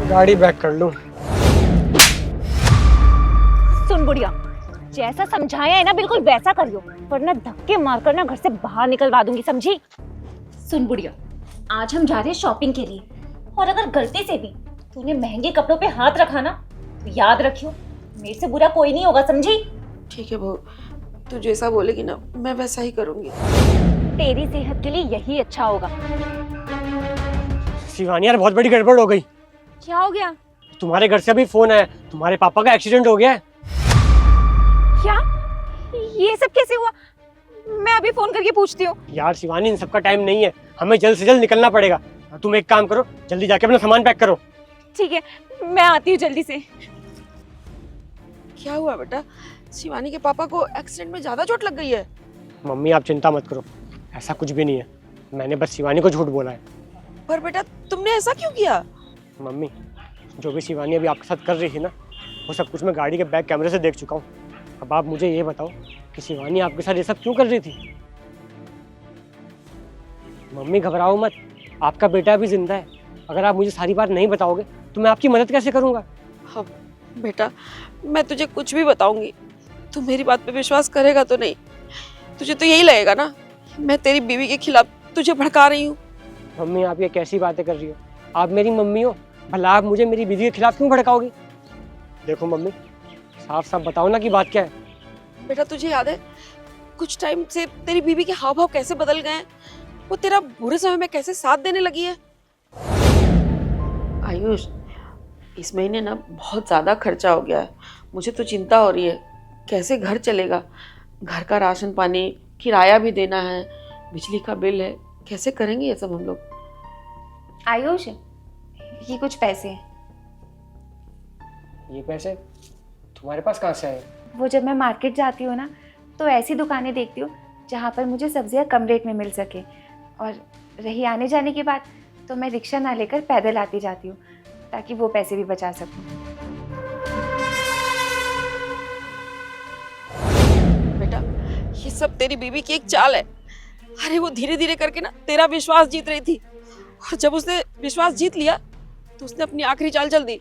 गाड़ी बैक कर लूं। सुन बुढ़िया, जैसा समझाया है ना बिल्कुल वैसा करियो, वरना धक्के मारकर ना घर से बाहर निकलवा दूंगी, समझी? सुन बुढ़िया, आज हम जा रहे हैं शॉपिंग के लिए, और अगर गलती से भी तूने महंगे कपड़ों पे हाथ रखा ना तो याद रखियो मेरे से बुरा कोई नहीं होगा, समझी? ठीक है बहू, तू जैसा बोलेगी ना मैं वैसा ही करूंगी। तेरी सेहत के लिए यही अच्छा होगा। शिवानी यार बहुत बड़ी गड़बड़ हो गई। क्या हो गया? तुम्हारे घर से अभी फोन आया, तुम्हारे पापा का एक्सीडेंट हो गया है। क्या? ये सब कैसे हुआ? मैं अभी फोन करके पूछती हूँ। यार शिवानी, इन सबका टाइम नहीं है, हमें जल्द से जल्द निकलना पड़ेगा। तुम एक काम करो, जल्दी जाके अपना सामान पैक करो। ठीक है, मैं आती हूँ जल्दी से। क्या हुआ बेटा? शिवानी के पापा को एक्सीडेंट में ज्यादा चोट लग गई है? मम्मी आप चिंता मत करो, ऐसा कुछ भी नहीं है। मैंने बस शिवानी को झूठ बोला है। पर बेटा तुमने ऐसा क्यों किया? मम्मी, जो भी शिवानी अभी आपके साथ कर रही थी ना, वो सब कुछ मैं गाड़ी के बैक कैमरे से देख चुका हूँ। अब आप मुझे ये बताओ कि शिवानी आपके साथ ये सब क्यों कर रही थी? मम्मी घबराओ मत, आपका बेटा भी जिंदा है। अगर आप मुझे सारी बात नहीं बताओगे तो मैं आपकी मदद कैसे करूँगा? हाँ बेटा, मैं तुझे कुछ भी बताऊंगी, तू मेरी बात पे विश्वास करेगा तो नहीं? तुझे तो यही लगेगा ना मैं तेरी बीवी के खिलाफ तुझे भड़का रही हूँ। मम्मी आप ये कैसी बातें कर रही हो? आप मेरी मम्मी हो, भला आप मुझे मेरी बीवी के खिलाफ क्यों भड़काओगी? देखो मम्मी, साफ साफ बताओ ना कि बात क्या है। बेटा तुझे याद है कुछ टाइम से तेरी बीवी के हाव भाव कैसे बदल गए हैं? वो तेरा बुरे समय में कैसे साथ देने लगी है? आयुष, इस महीने ना बहुत ज़्यादा खर्चा हो गया है। मुझे तो चिंता हो रही है, कैसे घर चलेगा? घर का राशन पानी, किराया भी देना है, बिजली का बिल है, कैसे करेंगे ये सब हम लोग? आयुष, ये कुछ पैसे हैं। ये पैसे तुम्हारे पास कहाँ से आए? वो जब मैं मार्केट जाती हूँ ना तो ऐसी दुकानें देखती हूँ जहाँ पर मुझे सब्जियाँ कम रेट में मिल सके, और रही आने जाने की बात तो मैं रिक्शा ना लेकर पैदल आती जाती हूँ ताकि वो पैसे भी बचा सकूँ। बेटा ये सब तेरी बीवी की एक चाल है। अरे वो धीरे धीरे करके ना तेरा विश्वास जीत रही थी, और जब उसने विश्वास जीत लिया तो उसने अपनी आखिरी चाल चल दी।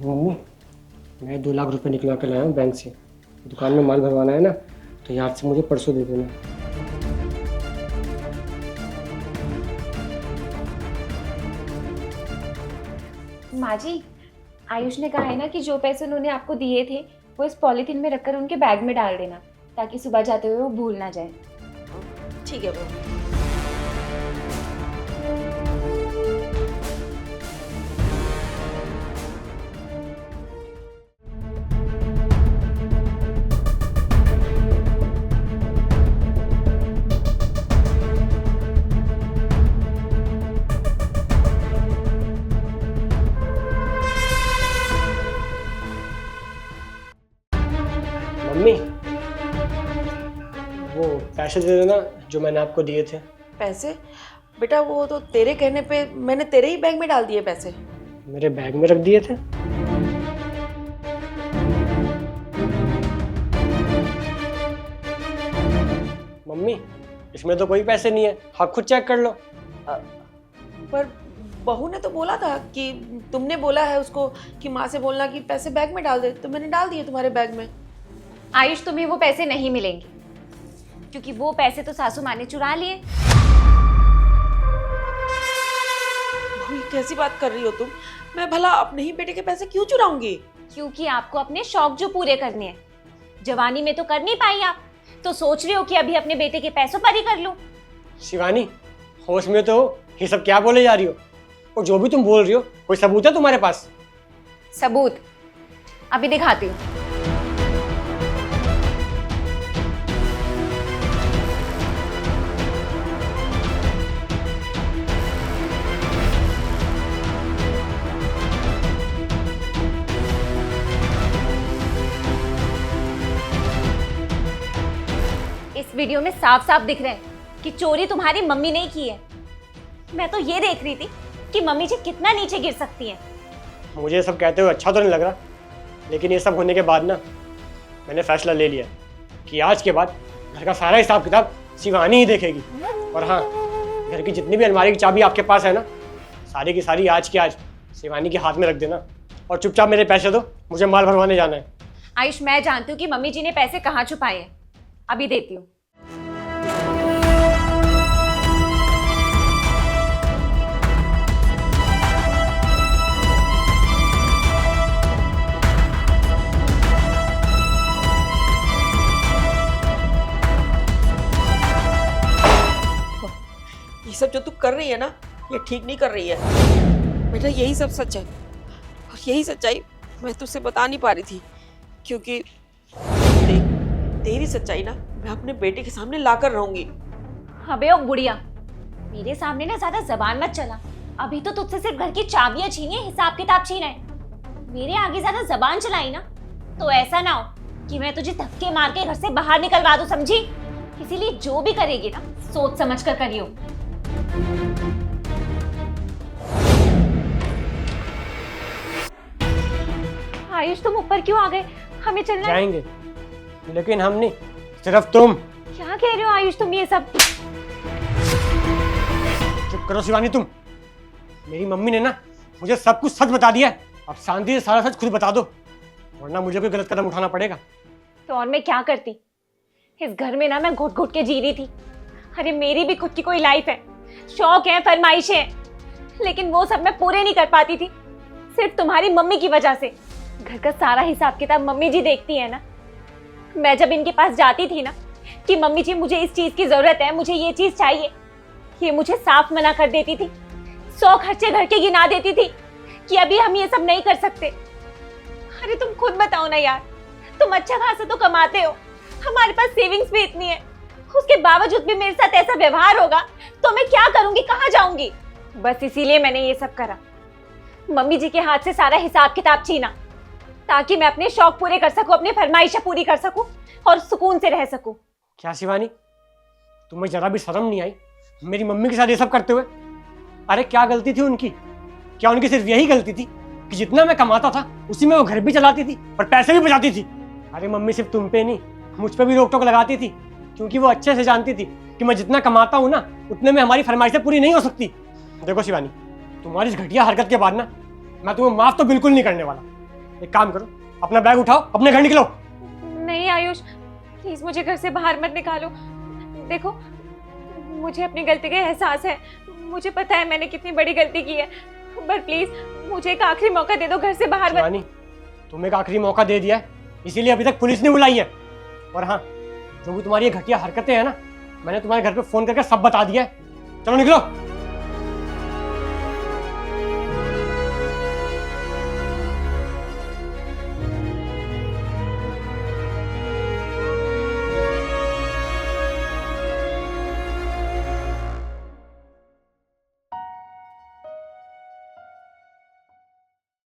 मम्मी, मैं 2 लाख रुपए निकलवा कर लाया हूँ बैंक से। दुकान में माल भरवाना है ना, तो याद से मुझे परसों दे देना। माँ जी, आयुष ने कहा है ना कि जो पैसे उन्होंने आपको दिए थे वो इस पॉलीथीन में रखकर उनके बैग में डाल देना ताकि सुबह जाते हुए वो भूल ना जाए। ठीक है वो। मम्मी, वो पैसे दे देना जो मैंने आपको दिए थे। पैसे? बेटा वो तो तेरे कहने पे मैंने तेरे ही बैग में डाल दिए पैसे। मेरे बैग में रख दिए थे? मम्मी, इसमें तो कोई पैसे नहीं है, आप खुद चेक कर लो। पर बहू ने तो बोला था कि तुमने बोला है उसको कि माँ से बोलना कि पैसे बैग में डाल दे, तो मैंने डाल दिए तुम्हारे बैग में। आयुष, तुम्हें वो पैसे नहीं मिलेंगे क्योंकि वो पैसे तो सासू माँ ने चुरा लिए। बहू ये कैसी बात कर रही हो तुम? मैं भला अपने ही बेटे के पैसे क्यों चुराऊंगी? क्योंकि आपको अपने शौक जो पूरे करने हैं, जवानी में तो कर नहीं पाई आप, तो सोच रही हो कि अभी अपने बेटे के पैसों पर ही कर लूं। शिवानी, होश में तो हो, ये सब क्या बोले जा रही हो? और जो भी तुम बोल रही हो, कोई सबूत है तुम्हारे पास? सबूत अभी दिखाती हूँ। इस वीडियो में साफ साफ दिख रहा है कि चोरी तुम्हारी मम्मी ने की है। मैं तो ये देख रही थी कि मम्मी जी कितना नीचे गिर सकती हैं। मुझे ये सब कहते हुए अच्छा तो नहीं लग रहा, लेकिन ये सब होने के बाद ना मैंने फैसला ले लिया कि आज के बाद घर का सारा हिसाब किताब शिवानी ही देखेगी। और हाँ, घर की जितनी भी अलमारी की चाबी आपके पास है ना, सारी की सारी आज की आज शिवानी के हाथ में रख देना और चुपचाप मेरे पैसे दो, मुझे माल भरवाने जाना है। आयुष, मैं जानती हूँ कि मम्मी जी ने पैसे कहाँ छुपाए हैं, अभी देती हूँ। ये सब जो तू कर रही है ना, ये ठीक नहीं कर रही है बेटा। यही सब सच है और यही सच्चाई मैं तुझसे बता नहीं पा रही थी, क्योंकि देख, तेरी सच्चाई ना मैं अपने बेटे के सामने लाकर रहूंगी। अबे ओ बुढ़िया, मेरे सामने ना ज्यादा जबान मत चला। अभी तो तुझसे सिर्फ घर की चाबियां छीनी है, हिसाब किताब छीना है। मेरे आगे ज्यादा जबान चलाई ना तो ऐसा ना हो कि मैं तुझे धक्के मार के घर से बाहर निकलवा दूं, समझी? इसीलिए जो भी करेगी ना सोच समझ कर करियो। आयुष, तुम ऊपर क्यों आ गए? हमें चलना है। जाएंगे, लेकिन हम नहीं, सिर्फ तुम। क्या कह रहे हो आयुष तुम ये सब? चुप करो शिवानी तुम। मेरी मम्मी ने ना मुझे सब कुछ सच बता दिया है। अब शांति से सारा सच खुद बता दो, वरना मुझे कोई गलत कदम उठाना पड़ेगा। तो और मैं क्या करती? इस घर में ना मैं घुट घुट के जी रही थी। अरे मेरी भी खुद की कोई लाइफ है, शौक है, फरमाइशें हैं, लेकिन वो सब मैं पूरे नहीं कर पाती थी, सिर्फ तुम्हारी मम्मी की वजह से। घर का सारा हिसाब किताब मम्मी जी देखती है ना। मैं जब इनके पास जाती थी ना कि मम्मी जी मुझे इस चीज की जरूरत है, मुझे ये चीज चाहिए, ये मुझे साफ मना कर देती थी। 100 खर्चे घर के गिना देती थी कि अभी हम ये सब नहीं कर सकते। अरे तुम खुद बताओ ना यार, तुम अच्छा खासा तो कमाते हो, हमारे पास सेविंग्स भी इतनी है, उसके बावजूद भी मेरे साथ ऐसा व्यवहार होगा तो मैं क्या करूंगी, कहाँ जाऊंगी? बस इसीलिए मैंने ये सब करा, मम्मी जी के हाथ से सारा हिसाब किताब छीना, ताकि मैं अपने शौक पूरे कर सकूं, अपनी फरमाइशें पूरी कर सकूं और सुकून से रह सकूं। क्या शिवानी, तुम्हें जरा भी शर्म नहीं आई मेरी मम्मी के साथ ये सब करते हुए? अरे क्या गलती थी उनकी? क्या उनकी सिर्फ यही गलती थी कि जितना मैं कमाता था उसी में वो घर भी चलाती थी और पैसे भी बचाती थी? अरे मम्मी सिर्फ तुम पे नहीं, मुझ पे भी रोक टोक लगाती थी, क्योंकि वो अच्छे से जानती थी कि मैं जितना कमाता हूँ ना उतने में हमारी फरमाइशें पूरी नहीं हो सकती। देखो शिवानी, तुम्हारी इस घटिया हरकत के बाद ना मैं तुम्हें माफ तो बिल्कुल नहीं करने वाला। एक काम करो, अपना बैग उठाओ, अपने घर निकलो। नहीं आयुष, प्लीज मुझे घर से बाहर मत निकालो। देखो, मुझे अपनी गलती का एहसास है, मुझे पता है मैंने कितनी बड़ी गलती की है, पर प्लीज मुझे एक आखिरी मौका दे दो, घर से बाहर मत। शिवानी, तुम्हें एक आखिरी मौका दे दिया है, इसीलिए अभी तक पुलिस नहीं बुलाई है। और हाँ, जो भी तुम्हारी ये घटिया हरकतें हैं ना, मैंने तुम्हारे घर पे फोन करके सब बता दिया है। चलो निकलो।